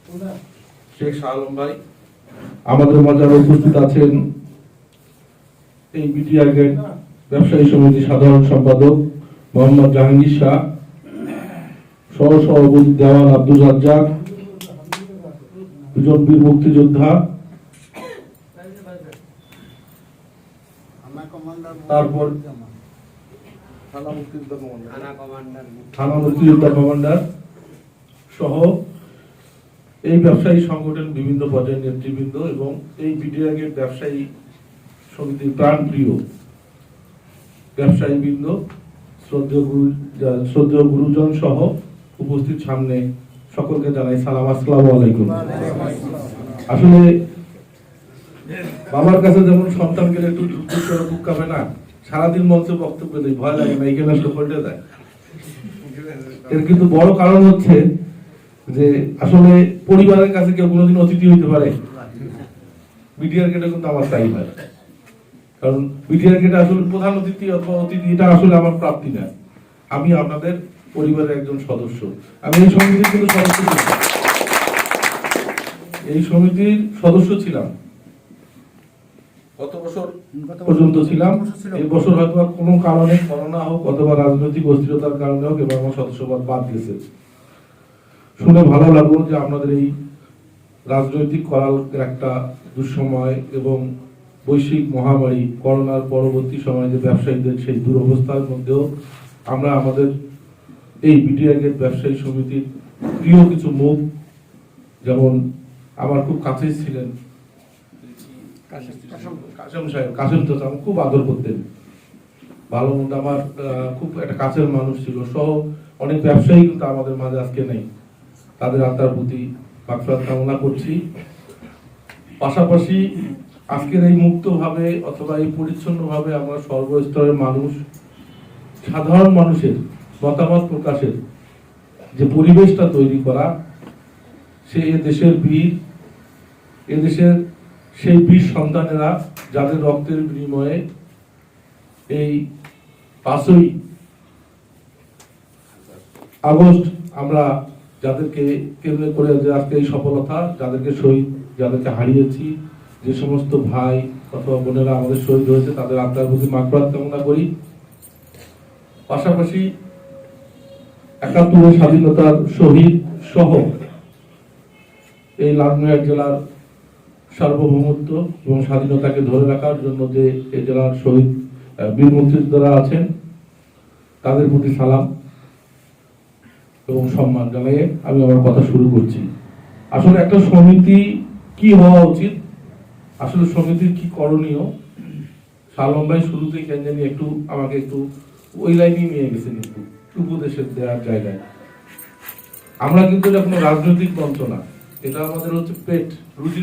শেখ শাহ আলম ভাই আমাদের মাঝে উপস্থিত আছেন। এই বিটিআর গেট ব্যবসায়ী সমিতির সাধারণ সম্পাদক মোহাম্মদ জাহাঙ্গীর শাহ, সহ সভাপতি দেওয়ান আব্দুল রাজ্জাক, দুজন বীর মুক্তিযোদ্ধা, তারপর থানা মুক্তিযোদ্ধা কমান্ডার সহ এই ব্যবসায়ী সংগঠন বিভিন্ন পর্যায়ের নেতৃবৃন্দ এবং এই বিটিআর গেট ব্যবসায়ী সমিতির প্রাণপ্রিয় ব্যবসায়ী বৃন্দ, শ্রদ্ধেয় গুরুজন সহ উপস্থিত সামনে সকলকে জানাই সালাম, আসসালামু আলাইকুম। আসলে বাবার কাছে যেমন সন্তান গেলে একটু বুক কাঁপে না, সারাদিন মঞ্চে বক্তব্য দেয়, ভয় লাগে না, এখানে আসলে পল্টে যায়। এর কিন্তু বড় কারণ হচ্ছে যে আসলে পরিবারের কাছে কেউ কোনোদিন অতিথি হইতে পারে, বিটিআর গেটে কিন্তু আমার তাই হয়। কারণ বিটিআর গেটে আসলে প্রধান অতিথি অথবা অতিথি এটা আসলে আমার প্রাপ্তি না। আমি আপনাদের পরিবারের একজন সদস্য। আমি এই সমিতির কিন্তু সদস্য ছিলাম, এই সমিতির সদস্য ছিলাম গত বছর পর্যন্ত ছিলাম। এই বছর হয়তো কোনো কারণে, করোনা হোক অথবা রাজনৈতিক অস্থিরতার কারণে হোক, এবার আমার সদস্যপদ বাদ গেছে। শুনে ভালো লাগলো যে আপনাদের এই রাজনৈতিক করালের একটা দুঃসময় এবং বৈশ্বিক মহামারী করোনার পরবর্তী সময়ে যে ব্যবসায়ীদের সেই দুরবস্থার মধ্যেও আমরা আমাদের এই বিটিআর গেট ব্যবসায়ী সমিতির প্রিয় কিছু মুখ, যেমন আমার খুব কাছেই ছিলেন কাসেম সাহেব, কাসেম চাচা আমার খুব আদর করতেন, ভালো মন্দ আমার খুব একটা কাছের মানুষ ছিল, সহ অনেক ব্যবসায়ী কিন্তু আমাদের মাঝে আজকে নেই। তাদের আত্মার প্রতি মাগফিরাত কামনা করছি। পাশাপাশি আজকের এই মুক্তভাবে অথবা এই পরিচ্ছন্নভাবে আমরা সর্বস্তরের মানুষ, সাধারণ মানুষের মতামত প্রকাশের যে পরিবেশটা তৈরি করা, সে দেশের বীর, এদেশের সেই বীর সন্তানেরা যাদের রক্তের বিনিময়ে এই 5ই আগস্ট আমরা যাদেরকে কেন্দ্র করে যে আজকে এই সফলতা, যাদেরকে শহীদ, যাদেরকে হারিয়েছি, যে সমস্ত ভাই অথবা বোনেরা আমাদের শহীদ হয়েছে, তাদের আত্মার প্রতি মাগফিরাত কামনা করি। পাশাপাশি ৭১ স্বাধীনতার শহীদ সহ এই লালমনিরহাট জেলার সার্বভৌমত্ব এবং স্বাধীনতাকে ধরে রাখার জন্য যে এই জেলার শহীদ বীর মুক্তিযোদ্ধারা আছেন, তাদের প্রতি সালাম এবং সম্মান জানিয়ে আমি আমার কথা শুরু করছি। আসলে একটা সমিতি কি হওয়া উচিত, আসলে সমিতির কি করণীয়, শালম ভাই শুরুতেই কেন জানি আমাকে একটু ওই লাইনে নিয়ে গেছেন, একটু উপদেশের দেওয়ার জায়গায়। আমরা কিন্তু এটা কোনো রাজনৈতিক মঞ্চ না, এটা আমাদের হচ্ছে পেট রুজি।